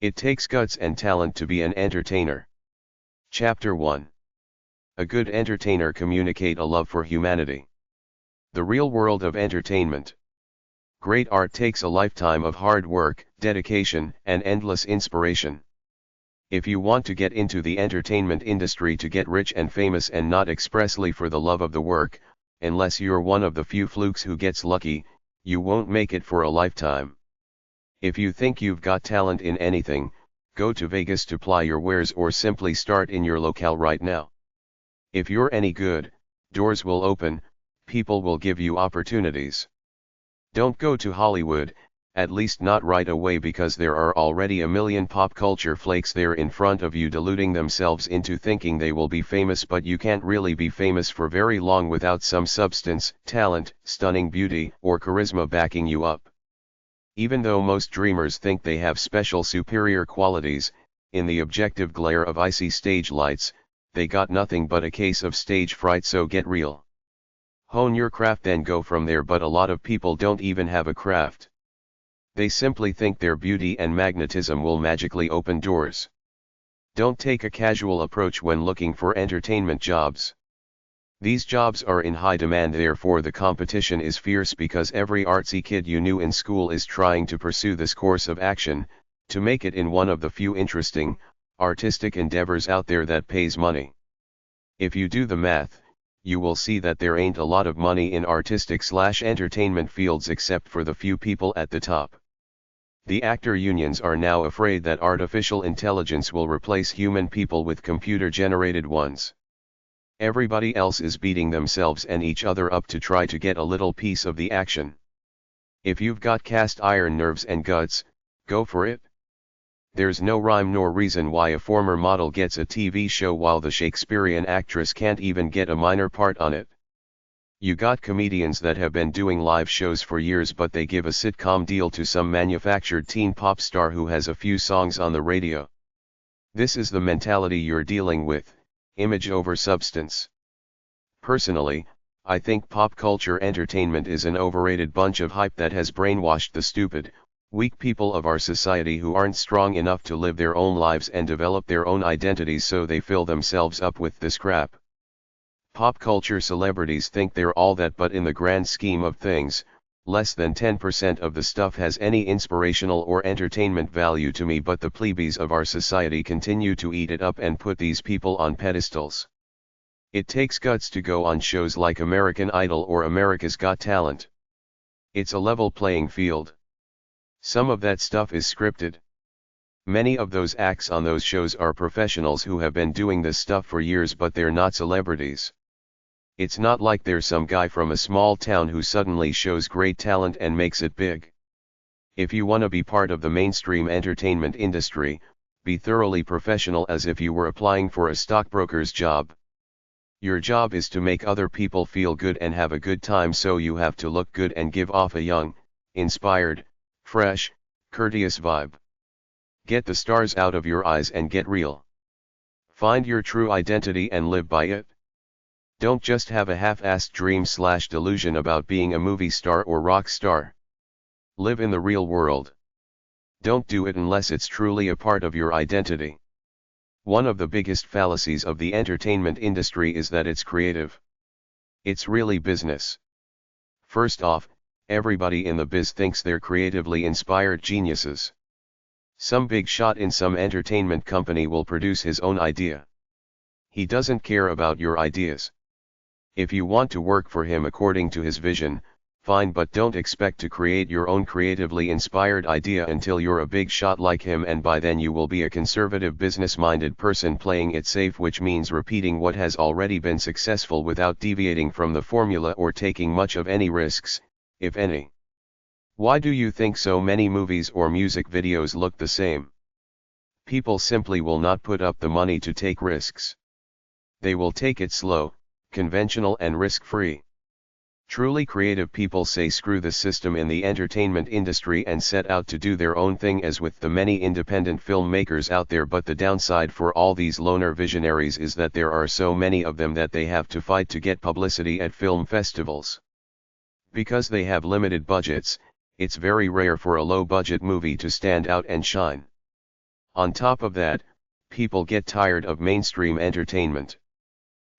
It takes guts and talent to be an entertainer. Chapter 1. A good entertainer communicate a love for humanity. The real world of entertainment. Great art takes a lifetime of hard work, dedication, and endless inspiration. If you want to get into the entertainment industry to get rich and famous and not expressly for the love of the work, unless you're one of the few flukes who gets lucky, you won't make it for a lifetime. If you think you've got talent in anything, go to Vegas to ply your wares or simply start in your locale right now. If you're any good, doors will open, people will give you opportunities. Don't go to Hollywood, at least not right away, because there are already a million pop culture flakes there in front of you deluding themselves into thinking they will be famous, but you can't really be famous for very long without some substance, talent, stunning beauty, or charisma backing you up. Even though most dreamers think they have special superior qualities, in the objective glare of icy stage lights, they got nothing but a case of stage fright, so get real. Hone your craft, then go from there, but a lot of people don't even have a craft. They simply think their beauty and magnetism will magically open doors. Don't take a casual approach when looking for entertainment jobs. These jobs are in high demand, therefore the competition is fierce, because every artsy kid you knew in school is trying to pursue this course of action, to make it in one of the few interesting, artistic endeavors out there that pays money. If you do the math, you will see that there ain't a lot of money in artistic/entertainment fields except for the few people at the top. The actor unions are now afraid that artificial intelligence will replace human people with computer-generated ones. Everybody else is beating themselves and each other up to try to get a little piece of the action. If you've got cast iron nerves and guts, go for it. There's no rhyme nor reason why a former model gets a TV show while the Shakespearean actress can't even get a minor part on it. You got comedians that have been doing live shows for years, but they give a sitcom deal to some manufactured teen pop star who has a few songs on the radio. This is the mentality you're dealing with. Image over substance. Personally, I think pop culture entertainment is an overrated bunch of hype that has brainwashed the stupid, weak people of our society who aren't strong enough to live their own lives and develop their own identities, so they fill themselves up with this crap. Pop culture celebrities think they're all that, but in the grand scheme of things, less than 10% of the stuff has any inspirational or entertainment value to me, but the plebes of our society continue to eat it up and put these people on pedestals. It takes guts to go on shows like American Idol or America's Got Talent. It's a level playing field. Some of that stuff is scripted. Many of those acts on those shows are professionals who have been doing this stuff for years, but they're not celebrities. It's not like there's some guy from a small town who suddenly shows great talent and makes it big. If you want to be part of the mainstream entertainment industry, be thoroughly professional, as if you were applying for a stockbroker's job. Your job is to make other people feel good and have a good time, so you have to look good and give off a young, inspired, fresh, courteous vibe. Get the stars out of your eyes and get real. Find your true identity and live by it. Don't just have a half-assed dream/delusion about being a movie star or rock star. Live in the real world. Don't do it unless it's truly a part of your identity. One of the biggest fallacies of the entertainment industry is that it's creative. It's really business. First off, everybody in the biz thinks they're creatively inspired geniuses. Some big shot in some entertainment company will produce his own idea. He doesn't care about your ideas. If you want to work for him according to his vision, fine, but don't expect to create your own creatively inspired idea until you're a big shot like him, and by then you will be a conservative, business-minded person playing it safe, which means repeating what has already been successful without deviating from the formula or taking much of any risks, if any. Why do you think so many movies or music videos look the same? People simply will not put up the money to take risks. They will take it slow, conventional and risk-free. Truly creative people say screw the system in the entertainment industry and set out to do their own thing, as with the many independent filmmakers out there. But the downside for all these loner visionaries is that there are so many of them that they have to fight to get publicity at film festivals. Because they have limited budgets, it's very rare for a low-budget movie to stand out and shine. On top of that, people get tired of mainstream entertainment.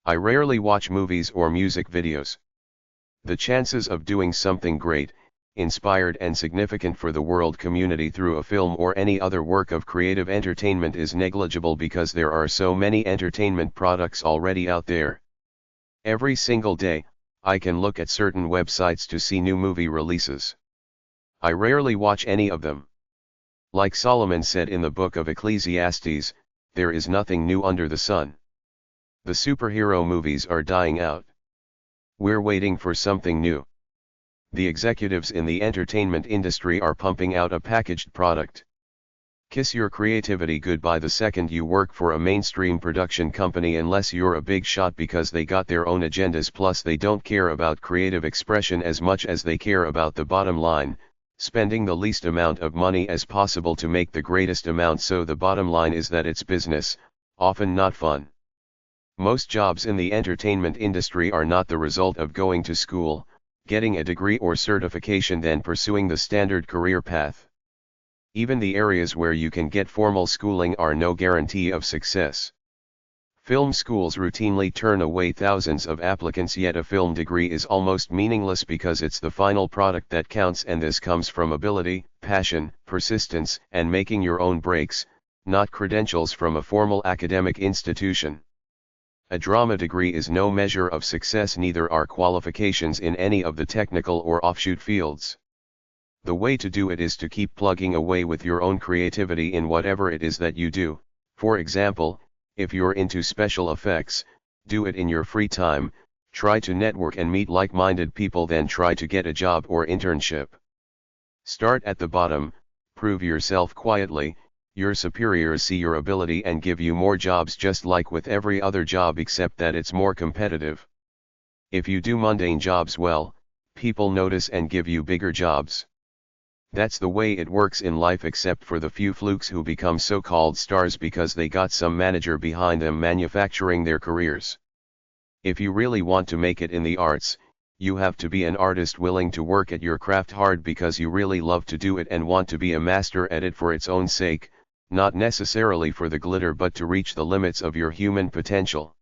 I rarely watch movies or music videos. The chances of doing something great, inspired and significant for the world community through a film or any other work of creative entertainment is negligible because there are so many entertainment products already out there. Every single day, I can look at certain websites to see new movie releases. I rarely watch any of them. Like Solomon said in the book of Ecclesiastes, there is nothing new under the sun. The superhero movies are dying out. We're waiting for something new. The executives in the entertainment industry are pumping out a packaged product. Kiss your creativity goodbye the second you work for a mainstream production company unless you're a big shot because they got their own agendas, plus they don't care about creative expression as much as they care about the bottom line, spending the least amount of money as possible to make the greatest amount, so the bottom line is that it's business, often not fun. Most jobs in the entertainment industry are not the result of going to school, getting a degree or certification then pursuing the standard career path. Even the areas where you can get formal schooling are no guarantee of success. Film schools routinely turn away thousands of applicants, yet a film degree is almost meaningless because it's the final product that counts, and this comes from ability, passion, persistence, and making your own breaks, not credentials from a formal academic institution. A drama degree is no measure of success, neither are qualifications in any of the technical or offshoot fields. The way to do it is to keep plugging away with your own creativity in whatever it is that you do. For example, if you're into special effects, do it in your free time, try to network and meet like-minded people, then try to get a job or internship. Start at the bottom, prove yourself quietly. Your superiors see your ability and give you more jobs, just like with every other job, except that it's more competitive. If you do mundane jobs well, people notice and give you bigger jobs. That's the way it works in life, except for the few flukes who become so-called stars because they got some manager behind them manufacturing their careers. If you really want to make it in the arts, you have to be an artist willing to work at your craft hard because you really love to do it and want to be a master at it for its own sake, not necessarily for the glitter but to reach the limits of your human potential.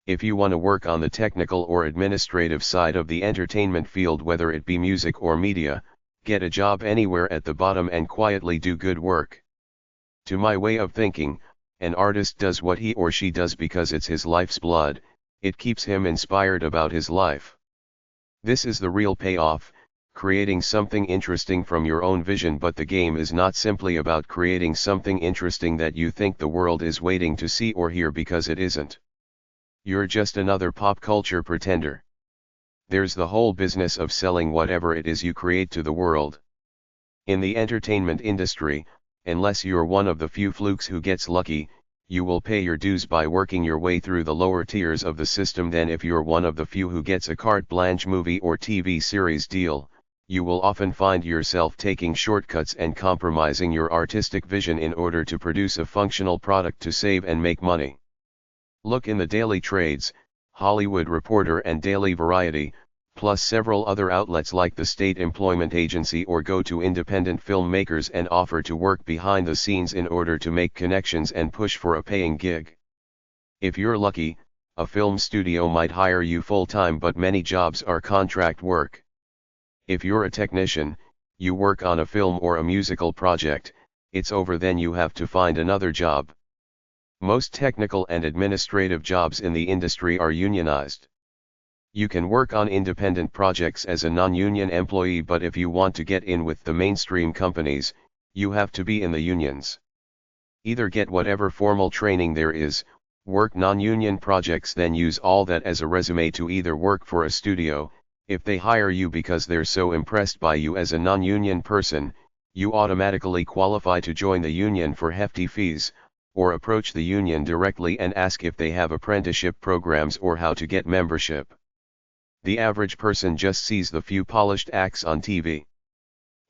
If you want to work on the technical or administrative side of the entertainment field, whether it be music or media, get a job anywhere at the bottom and quietly do good work. To my way of thinking, an artist does what he or she does because it's his life's blood, it keeps him inspired about his life. This is the real payoff, creating something interesting from your own vision. But the game is not simply about creating something interesting that you think the world is waiting to see or hear, because it isn't. You're just another pop culture pretender. There's the whole business of selling whatever it is you create to the world. In the entertainment industry, unless you're one of the few flukes who gets lucky, you will pay your dues by working your way through the lower tiers of the system. Then if you're one of the few who gets a carte blanche movie or TV series deal, you will often find yourself taking shortcuts and compromising your artistic vision in order to produce a functional product to save and make money. Look in the daily trades, Hollywood Reporter and Daily Variety, plus several other outlets like the State Employment Agency, or go to independent filmmakers and offer to work behind the scenes in order to make connections and push for a paying gig. If you're lucky, a film studio might hire you full-time, but many jobs are contract work. If you're a technician, you work on a film or a musical project, it's over, then you have to find another job. Most technical and administrative jobs in the industry are unionized. You can work on independent projects as a non-union employee, but if you want to get in with the mainstream companies, you have to be in the unions. Either get whatever formal training there is, work non-union projects, then use all that as a resume to either work for a studio. If they hire you because they're so impressed by you as a non-union person, you automatically qualify to join the union for hefty fees, or approach the union directly and ask if they have apprenticeship programs or how to get membership. The average person just sees the few polished acts on TV.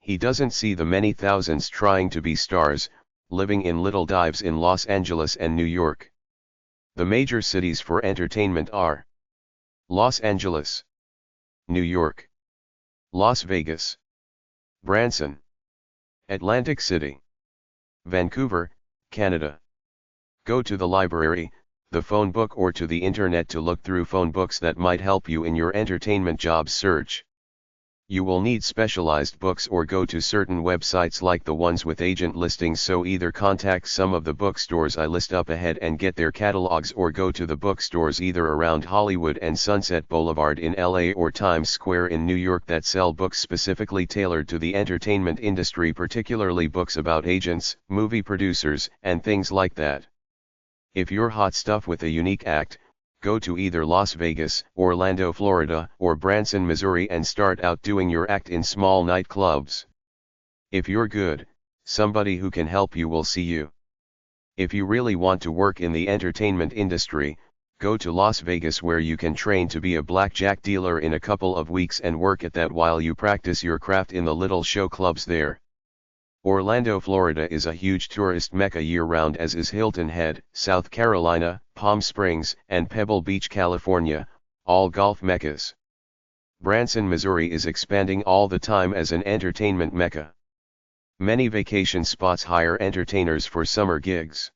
He doesn't see the many thousands trying to be stars, living in little dives in Los Angeles and New York. The major cities for entertainment are Los Angeles, New York, Las Vegas, Branson, Atlantic City, Vancouver, Canada. Go to the library, the phone book or to the internet to look through phone books that might help you in your entertainment job search. You will need specialized books or go to certain websites like the ones with agent listings, so either contact some of the bookstores I list up ahead and get their catalogs, or go to the bookstores either around Hollywood and Sunset Boulevard in LA or Times Square in New York that sell books specifically tailored to the entertainment industry, particularly books about agents, movie producers, and things like that. If you're hot stuff with a unique act, go to either Las Vegas, Orlando, Florida, or Branson, Missouri and start out doing your act in small nightclubs. If you're good, somebody who can help you will see you. If you really want to work in the entertainment industry, go to Las Vegas where you can train to be a blackjack dealer in a couple of weeks and work at that while you practice your craft in the little show clubs there. Orlando, Florida is a huge tourist mecca year-round, as is Hilton Head, South Carolina, Palm Springs, and Pebble Beach, California, all golf meccas. Branson, Missouri is expanding all the time as an entertainment mecca. Many vacation spots hire entertainers for summer gigs.